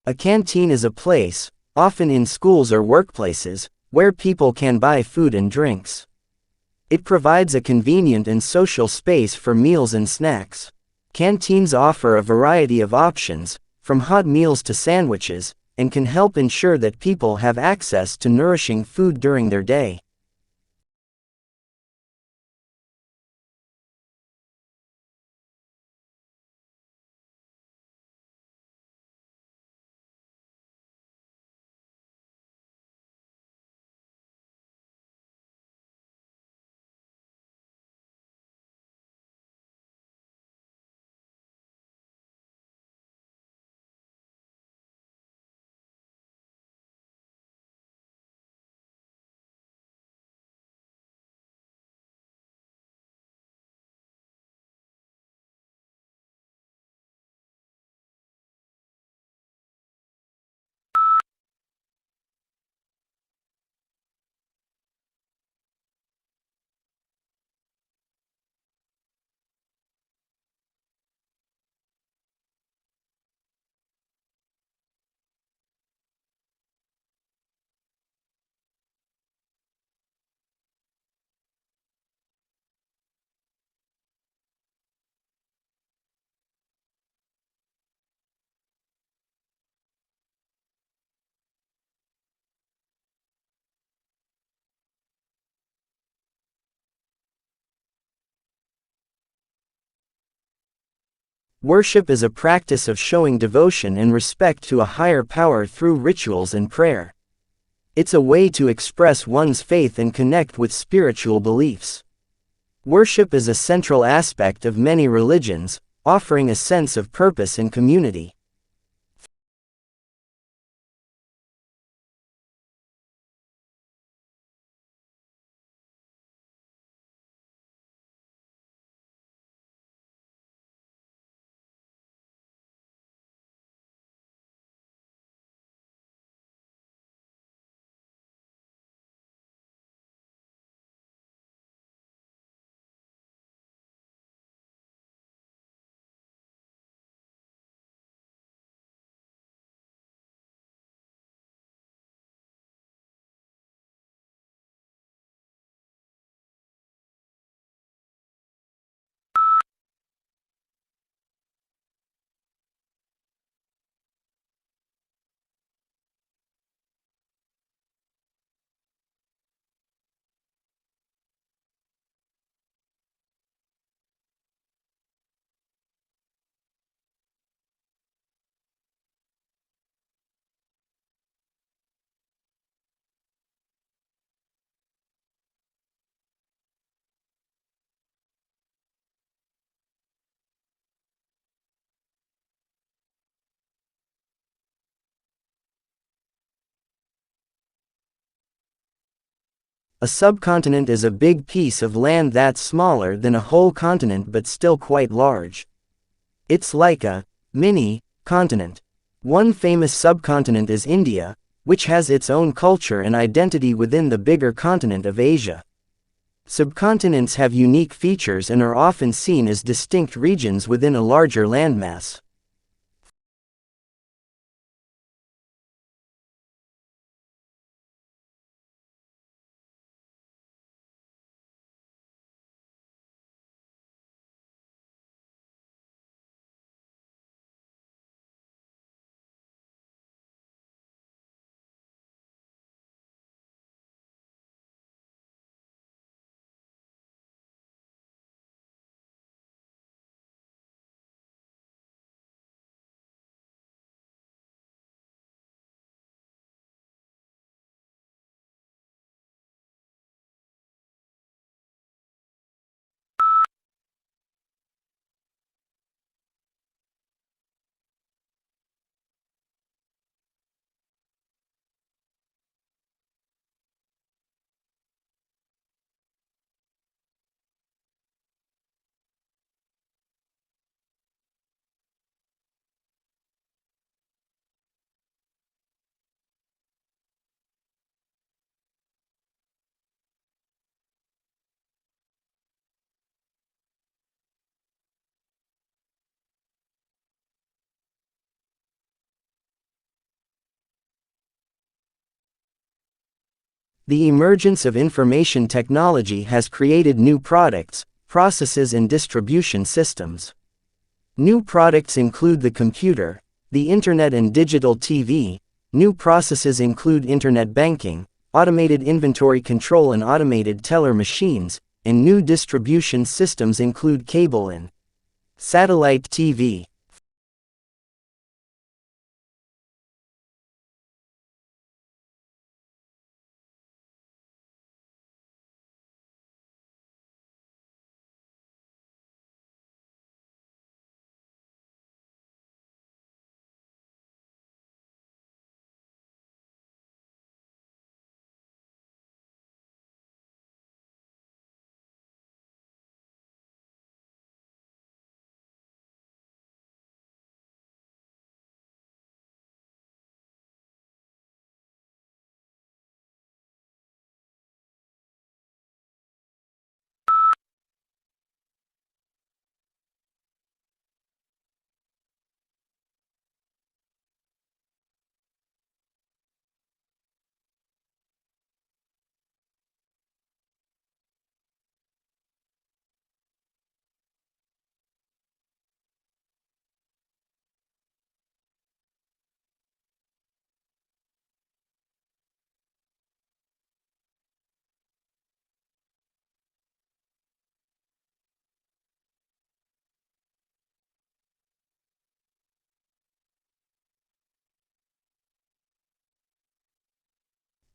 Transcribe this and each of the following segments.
A canteen is a place, often in schools or workplaces, where people can buy food and drinks. It provides a convenient and social space for meals and snacks. Canteens offer a variety of options, from hot meals to sandwiches, and can help ensure that people have access to nourishing food during their day. Worship is a practice of showing devotion and respect to a higher power through rituals and prayer. It's a way to express one's faith and connect with spiritual beliefs. Worship is a central aspect of many religions, offering a sense of purpose and community. A subcontinent is a big piece of land that's smaller than a whole continent but still quite large. It's like a mini continent. One famous subcontinent is India, which has its own culture and identity within the bigger continent of Asia. Subcontinents have unique features and are often seen as distinct regions within a larger landmass. The emergence of information technology has created new products, processes and distribution systems. New products include the computer, the internet and digital TV. New processes include internet banking, automated inventory control and automated teller machines, and new distribution systems include cable and satellite TV.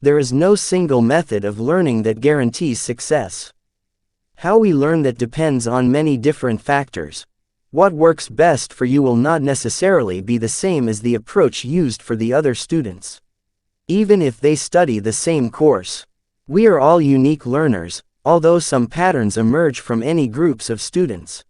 There is no single method of learning that guarantees success. How we learn that depends on many different factors. What works best for you will not necessarily be the same as the approach used for the other students, even if they study the same course. We are all unique learners, although some patterns emerge from any groups of students.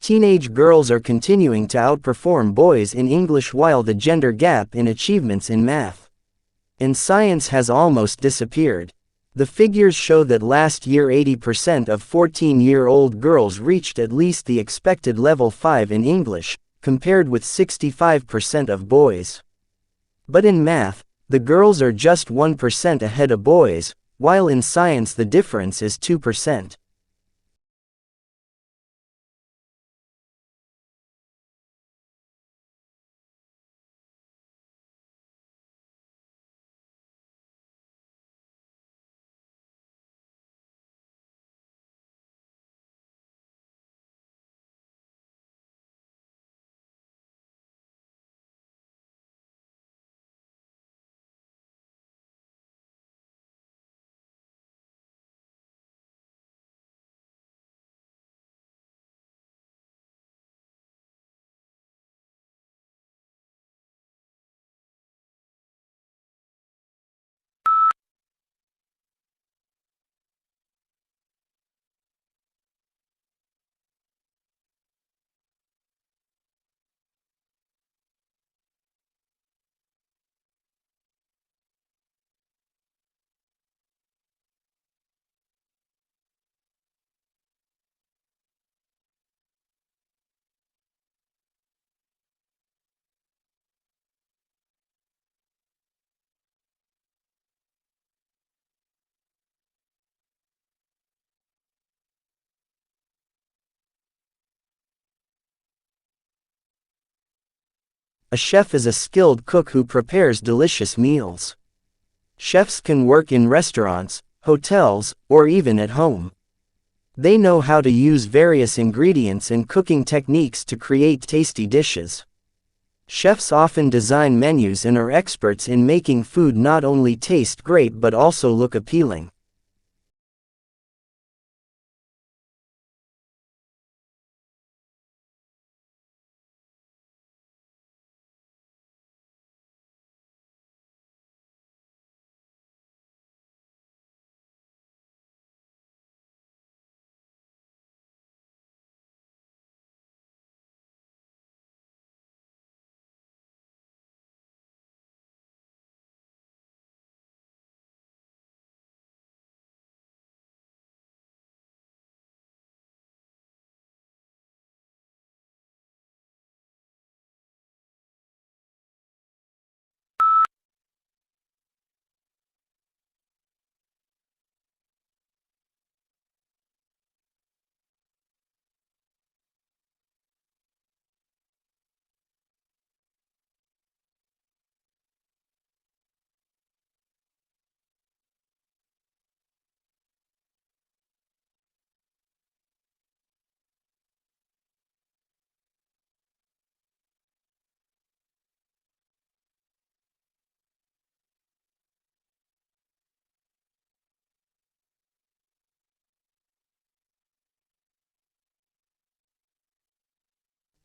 Teenage girls are continuing to outperform boys in English while the gender gap in achievements in math and science has almost disappeared. The figures show that last year 80% of 14-year-old girls reached at least the expected level 5 in English, compared with 65% of boys. But in math, the girls are just 1% ahead of boys, while in science the difference is 2%. A chef is a skilled cook who prepares delicious meals. Chefs can work in restaurants, hotels, or even at home. They know how to use various ingredients and cooking techniques to create tasty dishes. Chefs often design menus and are experts in making food not only taste great but also look appealing.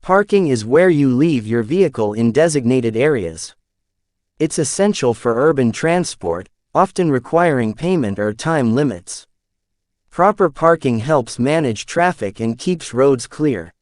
Parking is where you leave your vehicle in designated areas. It's essential for urban transport, often requiring payment or time limits. Proper parking helps manage traffic and keeps roads clear.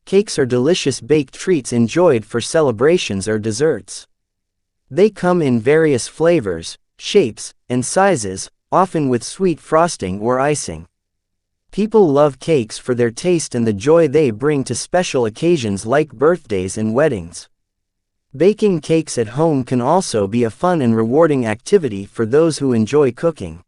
Cakes are delicious baked treats enjoyed for celebrations or desserts. They come in various flavors, shapes, and sizes, often with sweet frosting or icing. People love cakes for their taste and the joy they bring to special occasions like birthdays and weddings. Baking cakes at home can also be a fun and rewarding activity for those who enjoy cooking.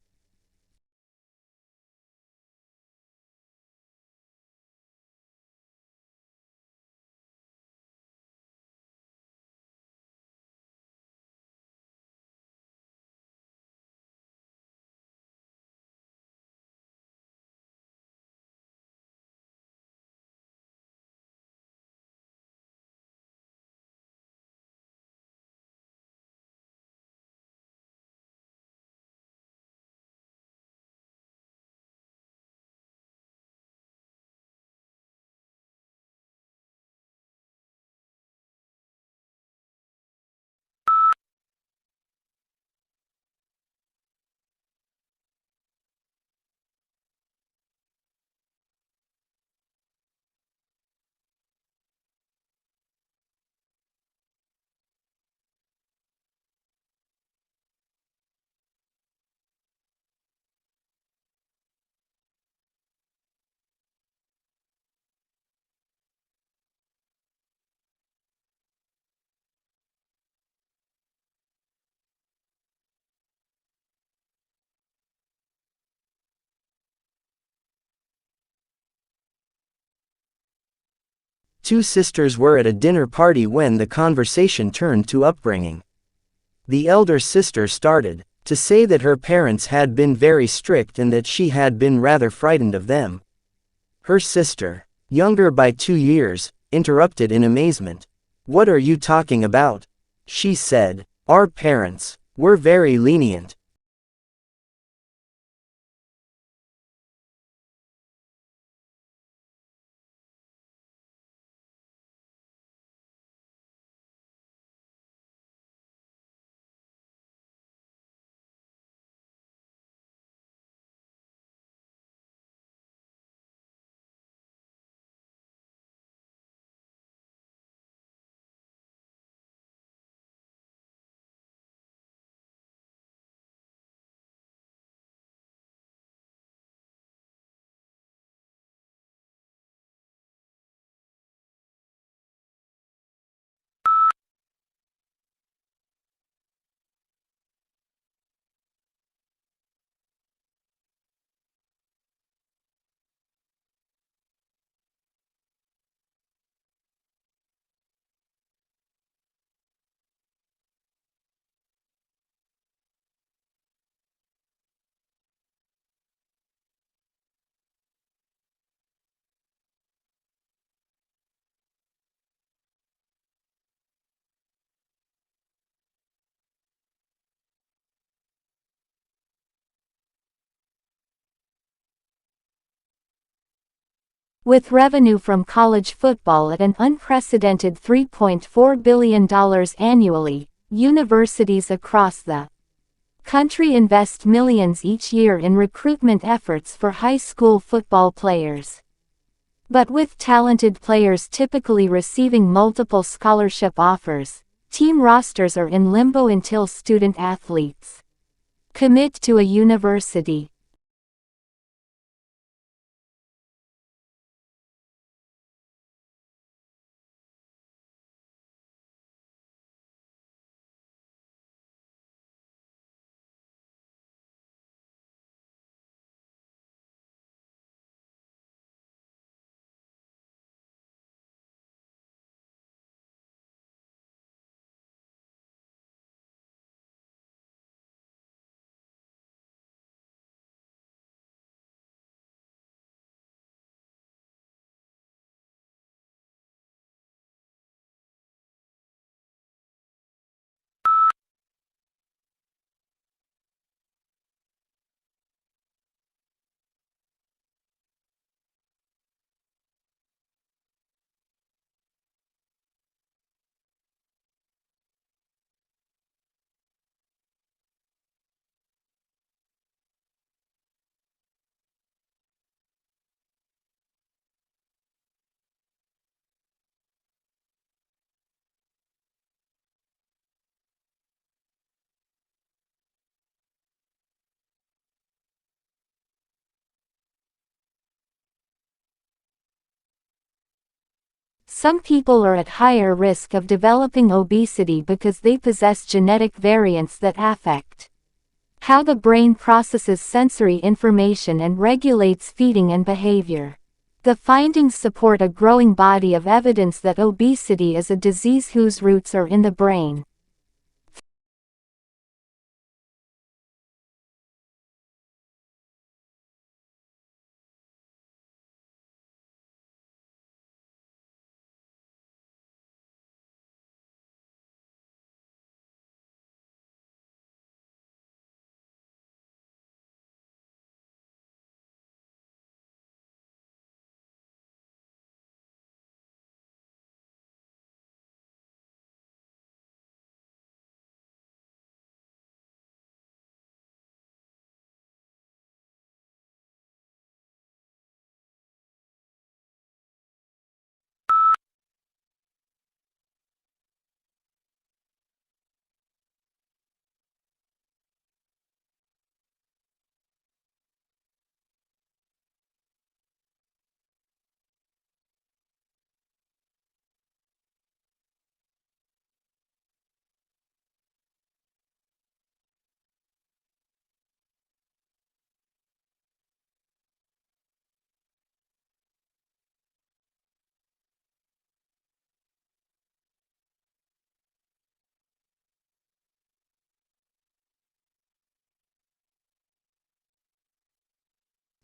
Two sisters were at a dinner party when the conversation turned to upbringing. The elder sister started to say that her parents had been very strict and that she had been rather frightened of them. Her sister, younger by 2 years, interrupted in amazement. "What are you talking about?" she said. "Our parents were very lenient." With revenue from college football at an unprecedented $3.4 billion annually, universities across the country invest millions each year in recruitment efforts for high school football players. But with talented players typically receiving multiple scholarship offers, team rosters are in limbo until student athletes commit to a university. Some people are at higher risk of developing obesity because they possess genetic variants that affect how the brain processes sensory information and regulates feeding and behavior. The findings support a growing body of evidence that obesity is a disease whose roots are in the brain.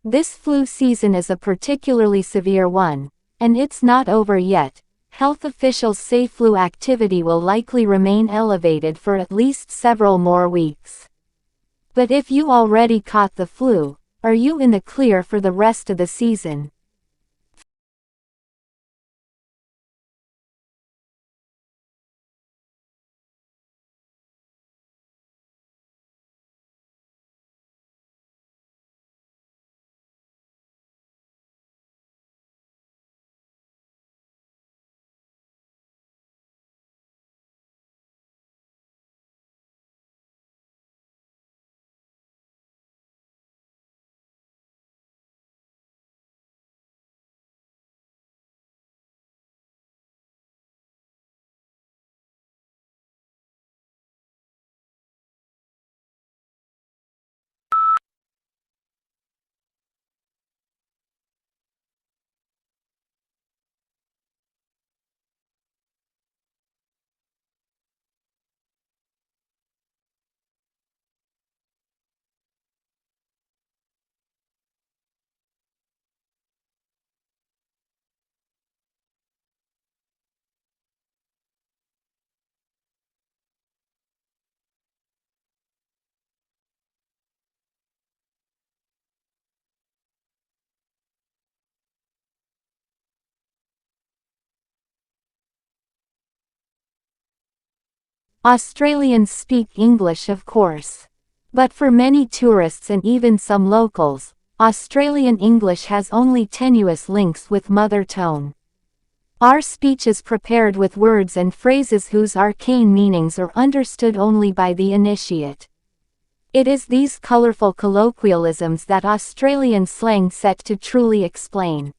This flu season is a particularly severe one, and it's not over yet. Health officials say flu activity will likely remain elevated for at least several more weeks. But if you already caught the flu, are you in the clear for the rest of the season? Australians speak English, of course. But for many tourists and even some locals, Australian English has only tenuous links with mother tongue. Our speech is prepared with words and phrases whose arcane meanings are understood only by the initiate. It is these colorful colloquialisms that Australian slang set to truly explain.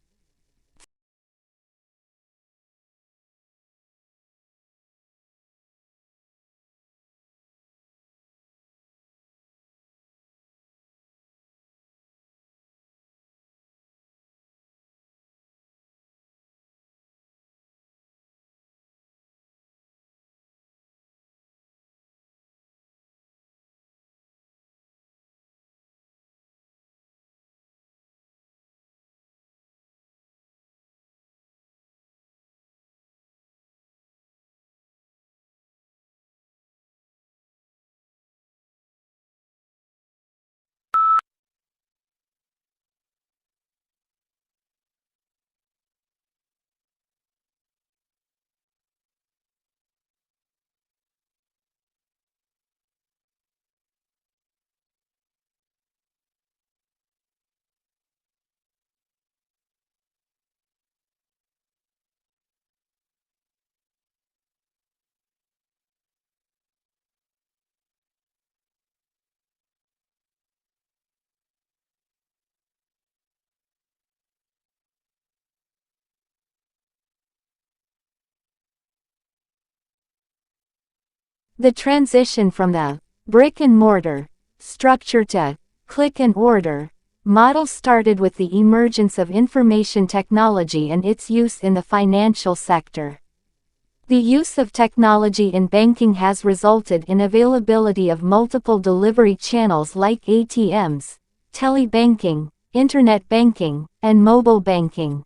The transition from the brick-and-mortar structure to click-and-order model started with the emergence of information technology and its use in the financial sector. The use of technology in banking has resulted in availability of multiple delivery channels like ATMs, telebanking, internet banking, and mobile banking.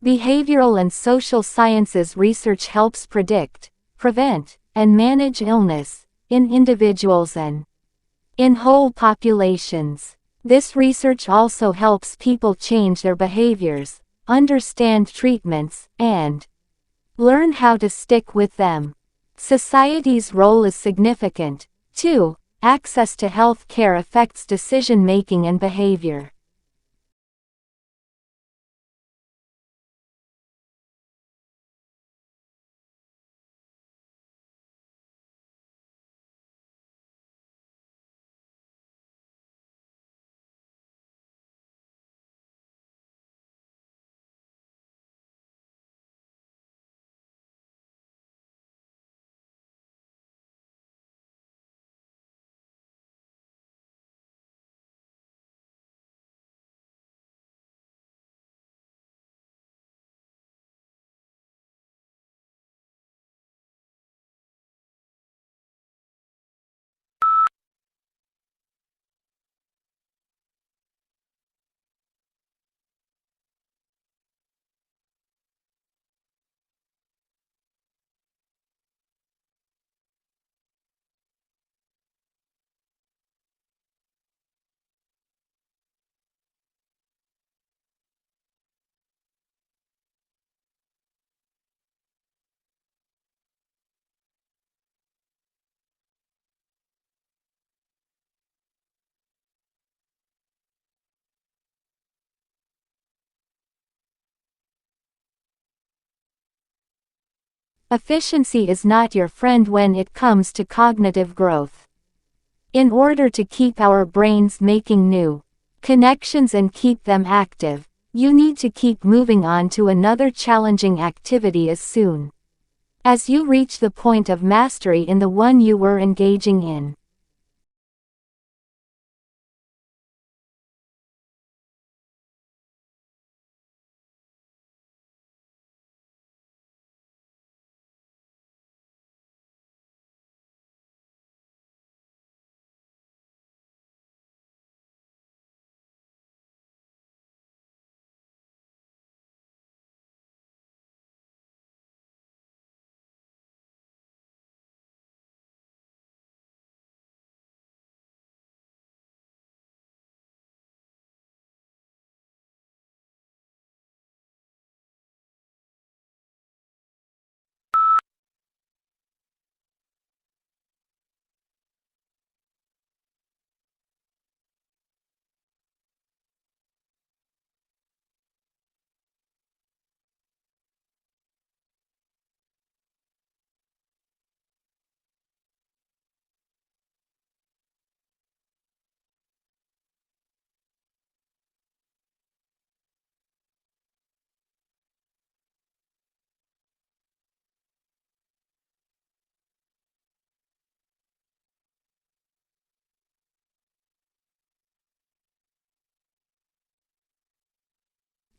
Behavioral and social sciences research helps predict, prevent, and manage illness in individuals and in whole populations. This research also helps people change their behaviors, understand treatments, and learn how to stick with them. Society's role is significant, too. Access to health care affects decision-making and behavior. Efficiency is not your friend when it comes to cognitive growth. In order to keep our brains making new connections and keep them active, you need to keep moving on to another challenging activity as soon as you reach the point of mastery in the one you were engaging in.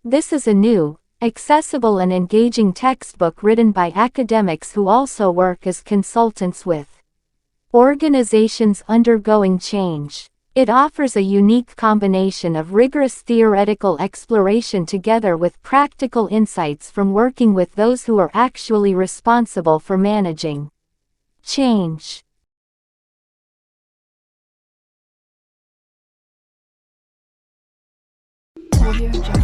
This is a new, accessible and engaging textbook written by academics who also work as consultants with organizations undergoing change. It offers a unique combination of rigorous theoretical exploration together with practical insights from working with those who are actually responsible for managing change. Audio Jungle.